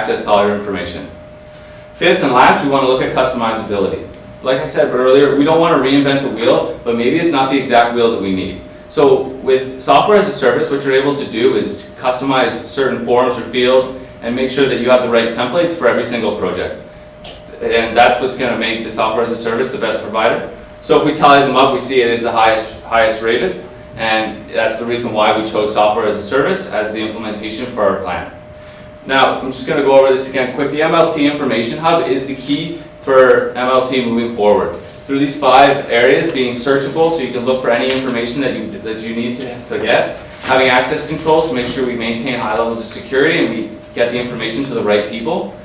access to all your information. Fifth and last, we want to look at customizability. Like I said earlier, we don't want to reinvent the wheel, but maybe it's not the exact wheel that we need. So with software as a service, what you're able to do is customize certain forms or fields and make sure that you have the right templates for every single project. And that's what's going to make the software as a service the best provider. So if we tally them up, we see it is the highest rated, and that's the reason why we chose software as a service as the implementation for our plan. Now, I'm just going to go over this again quick. The MLT Information Hub is the key for MLT moving forward. Through these 5 areas being searchable, so you can look for any information that you need to get. Having access controls to make sure we maintain high levels of security and we get the information to the right people.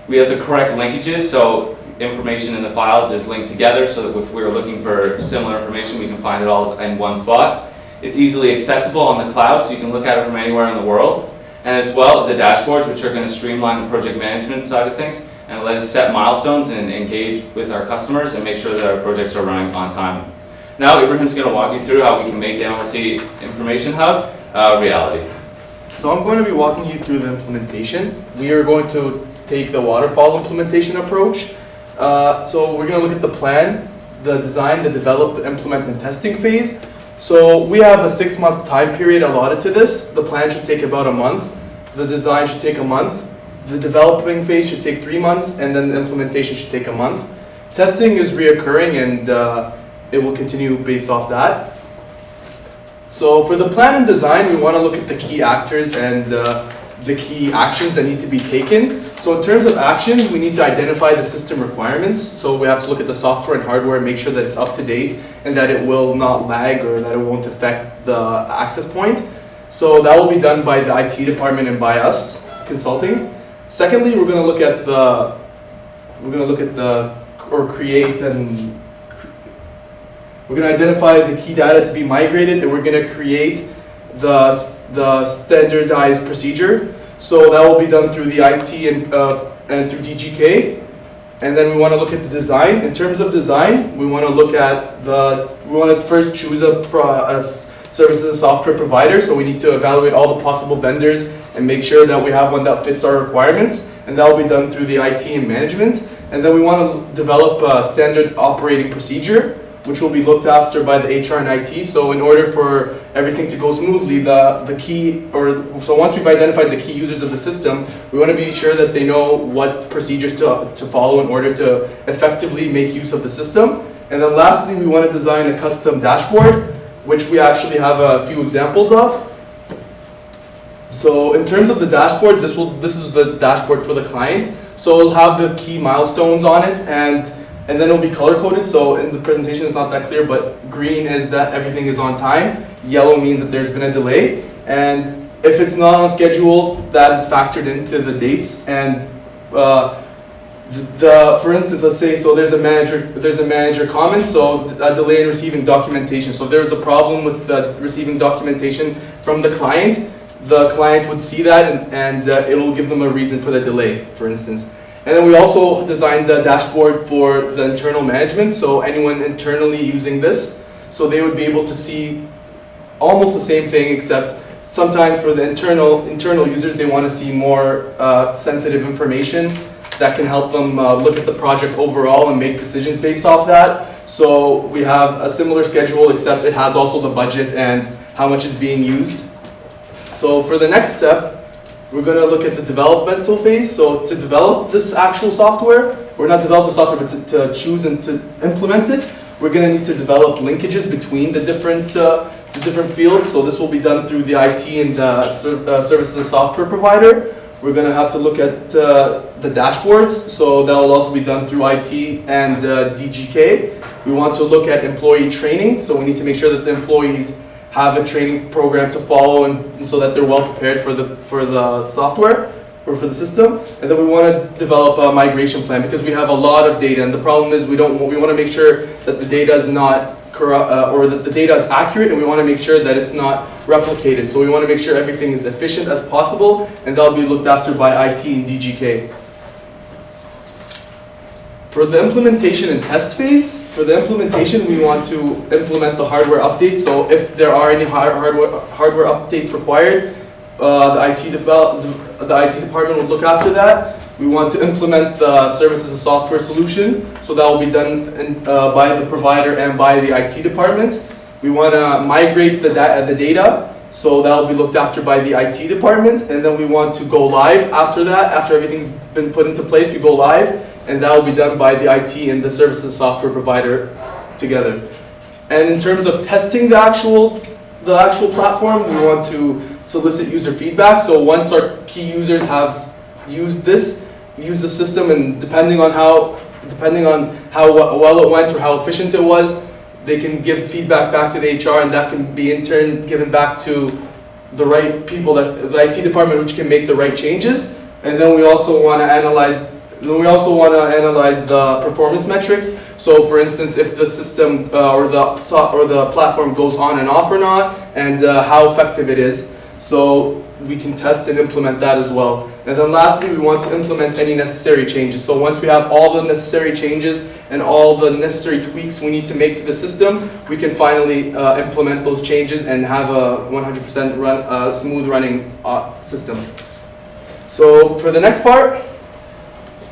We have the correct linkages, so information in the files is linked together so that if we're looking for similar information, we can find it all in one spot. It's easily accessible on the cloud, so you can look at it from anywhere in the world. And as well, the dashboards, which are going to streamline the project management side of things and let us set milestones and engage with our customers and make sure that our projects are running on time. Now, Ibrahim's going to walk you through how we can make the MLT Information Hub reality. So I'm going to be walking you through the implementation. We are going to take the waterfall implementation approach. So we're going to look at the plan, the design, the develop, the implement, and testing phase. So we have a 6-month time period allotted to this. The plan should take about a month. The design should take a month. The developing phase should take 3 months, and then the implementation should take a month. Testing is reoccurring, and it will continue based off that. So for the plan and design, we want to look at the key actors and the key actions that need to be taken. So in terms of actions, we need to identify the system requirements. So we have to look at the software and hardware and make sure that it's up to date and that it will not lag or that it won't affect the access point. So that will be done by the IT department and by us, consulting. Secondly, we're going to look at we're going to identify the key data to be migrated, and we're going to create the standardized procedure. So that will be done through the IT and through DGK. And then we want to look at the design. In terms of design, we want to look at we want to first choose a service as a software provider. So we need to evaluate all the possible vendors and make sure that we have one that fits our requirements. And that will be done through the IT and management. And then we want to develop a standard operating procedure, which will be looked after by the HR and IT. So in order for everything to go smoothly, so once we've identified the key users of the system, we want to be sure that they know what procedures to follow in order to effectively make use of the system. And then lastly, we want to design a custom dashboard, which we actually have a few examples of. So in terms of the dashboard, this is the dashboard for the client. So it'll have the key milestones on it, and then it'll be color coded. So in the presentation it's not that clear, but green is that everything is on time. Yellow means that there's been a delay. And if it's not on schedule, that is factored into the dates. And for instance, let's say, so there's a manager comment, so a delay in receiving documentation. So if there's a problem with receiving documentation from the client would see that, and it'll give them a reason for the delay, for instance. And then we also designed the dashboard for the internal management, so anyone internally using this, so they would be able to see almost the same thing, except sometimes for the internal users, they want to see more sensitive information that can help them look at the project overall and make decisions based off that. So we have a similar schedule, except it has also the budget and how much is being used. So for the next step, we're going to look at the developmental phase. So to develop this actual software, or not develop the software, but to choose and to implement it, we're going to need to develop linkages between the different fields. So this will be done through the IT and services and software provider. We're going to have to look at the dashboards. So that will also be done through IT and DGK. We want to look at employee training. So we need to make sure that the employees have a training program to follow, and so that they're well prepared for the software or for the system. And then we want to develop a migration plan, because we have a lot of data, and the problem is we want to make sure that the data is not corrupt, or that the data is accurate, and we want to make sure that it's not replicated. So we want to make sure everything is efficient as possible, and that'll be looked after by IT and DGK. For the implementation and test phase, we want to implement the hardware updates. So if there are any hardware updates required, the IT department would look after that. We want to implement the service as a software solution, so that will be done by the provider and by the IT department. We want to migrate the data, so that will be looked after by the IT department, and then we want to go live after that. After everything's been put into place, we go live, and that will be done by the IT and the services software provider together. And in terms of testing the actual platform, we want to solicit user feedback. So once our key users have used the system, and depending on how well it went or how efficient it was, they can give feedback back to the HR, and that can be in turn given back to the right people, that the IT department, which can make the right changes. And then we also want to analyze the performance metrics. So for instance, if the system or the platform goes on and off or not, and how effective it is. So we can test and implement that as well. And then lastly, we want to implement any necessary changes. So once we have all the necessary changes and all the necessary tweaks we need to make to the system, we can finally implement those changes and have a 100% smooth running system. So for the next part.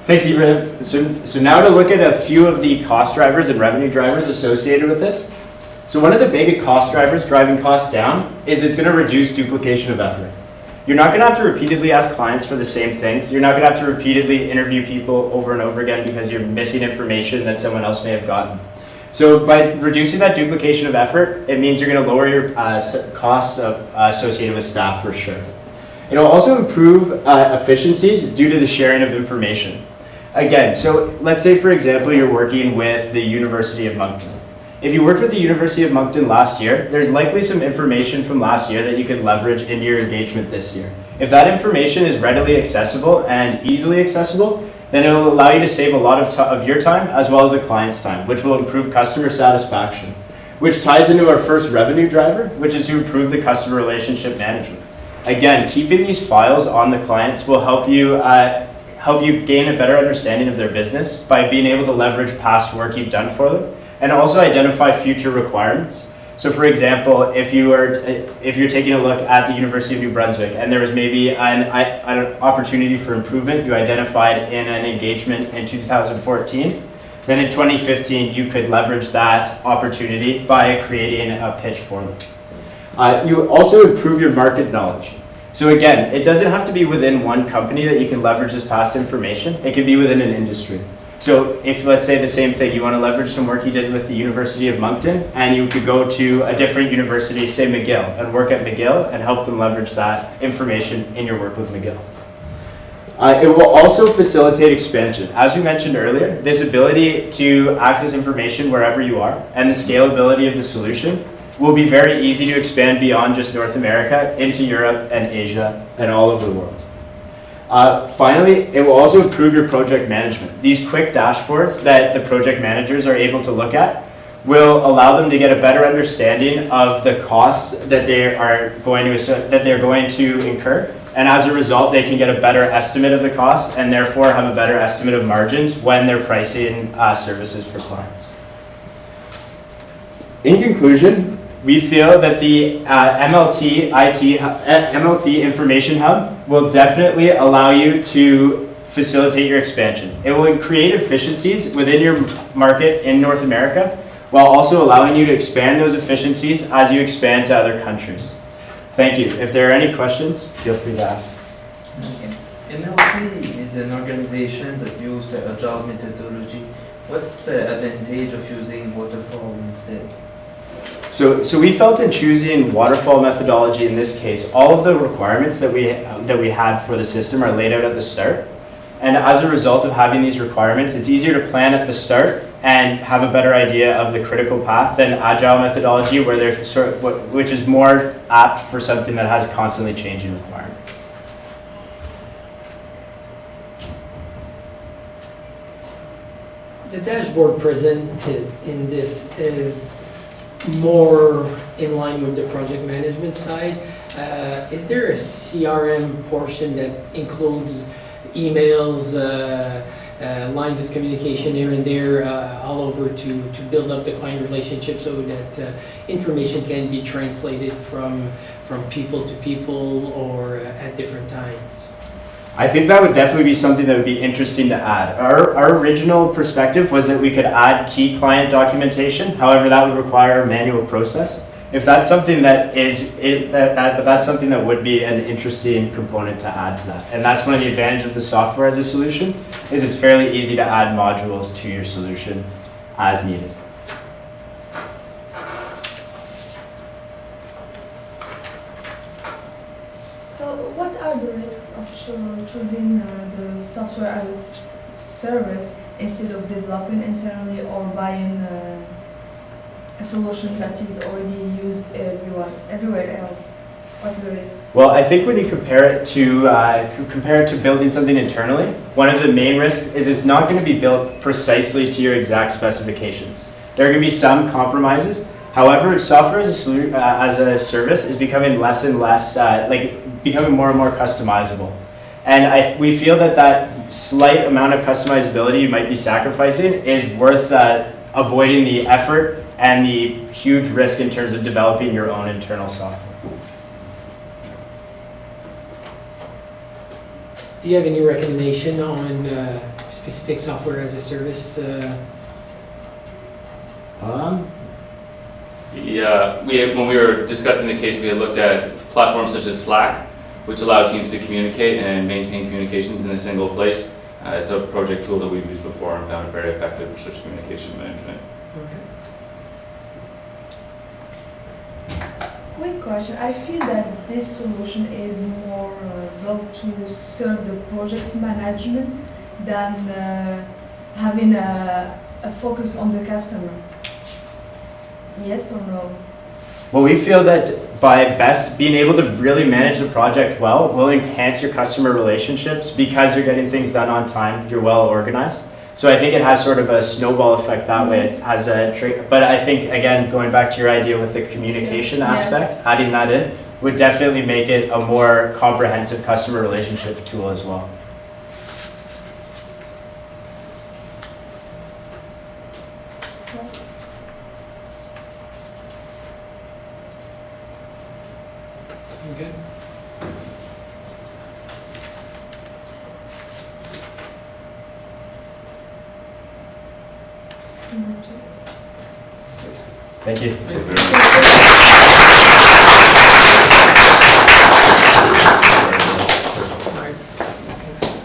Thanks, Ibrahim. So now to look at a few of the cost drivers and revenue drivers associated with this. So one of the big cost drivers driving costs down is it's going to reduce duplication of effort. You're not going to have to repeatedly ask clients for the same things. You're not going to have to repeatedly interview people over and over again because you're missing information that someone else may have gotten. So by reducing that duplication of effort, it means you're going to lower your costs associated with staff for sure. It'll also improve efficiencies due to the sharing of information. Again, so let's say for example you're working with the University of Moncton. If you worked with the University of Moncton last year, there's likely some information from last year that you could leverage into your engagement this year. If that information is readily accessible and easily accessible, then it will allow you to save a lot of your time as well as the client's time, which will improve customer satisfaction, which ties into our first revenue driver, which is to improve the customer relationship management. Again, keeping these files on the clients will help you gain a better understanding of their business by being able to leverage past work you've done for them, and also identify future requirements. So for example, if you're taking a look at the University of New Brunswick and there was maybe an opportunity for improvement you identified in an engagement in 2014, then in 2015 you could leverage that opportunity by creating a pitch for them. You also improve your market knowledge. So again, it doesn't have to be within one company that you can leverage this past information. It can be within an industry. So if, let's say the same thing, you want to leverage some work you did with the University of Moncton, and you could go to a different university, say McGill, and work at McGill and help them leverage that information in your work with McGill. It will also facilitate expansion. As we mentioned earlier, this ability to access information wherever you are and the scalability of the solution will be very easy to expand beyond just North America into Europe and Asia and all over the world. Finally, it will also improve your project management. These quick dashboards that the project managers are able to look at will allow them to get a better understanding of the costs that they're going to incur. And as a result, they can get a better estimate of the costs and therefore have a better estimate of margins when they're pricing services for clients. In conclusion, we feel that the MLT Information Hub will definitely allow you to facilitate your expansion. It will create efficiencies within your market in North America while also allowing you to expand those efficiencies as you expand to other countries. Thank you. If there are any questions, feel free to ask. Okay. MLT is an organization that uses the agile methodology. What's the advantage of using waterfall instead? So we felt in choosing waterfall methodology in this case, all of the requirements that we had for the system are laid out at the start. And as a result of having these requirements, it's easier to plan at the start and have a better idea of the critical path than agile methodology, where there's which is more apt for something that has constantly changing requirements. The dashboard presented in this is more in line with the project management side. Is there a CRM portion that includes emails, lines of communication here and there, all over to build up the client relationship so that information can be translated from people to people or at different times. I think that would definitely be something that would be interesting to add. Our original perspective was that we could add key client documentation. However, that would require a manual process. If that's something that that's something that would be an interesting component to add to that. And that's one of the advantages of the software as a solution, is it's fairly easy to add modules to your solution as needed. So what are the risks of choosing the software as a service instead of developing internally or buying a solution that is already used everywhere else? What's the risk? Well, I think when you compare it to building something internally, one of the main risks is it's not going to be built precisely to your exact specifications. There are going to be some compromises. However, software as a service is becoming less and less, becoming more and more customizable. And we feel that slight amount of customizability you might be sacrificing is worth avoiding the effort and the huge risk in terms of developing your own internal software. Do you have any recommendation on specific software as a service? Yeah, when we were discussing the case, we had looked at platforms such as Slack, which allow teams to communicate and maintain communications in a single place. It's a project tool that we've used before and found it very effective for such communication management. Okay. Quick question. I feel that this solution is more built to serve the project management than having a focus on the customer. Yes or no? Well, we feel that by being able to really manage the project well will enhance your customer relationships because you're getting things done on time, you're well organized. So I think it has sort of a snowball effect that way. It has a trick, but I think, again, going back to your idea with the communication aspect, adding that in would definitely make it a more comprehensive customer relationship tool as well. Okay. Thank you. Thanks. Thank you very much.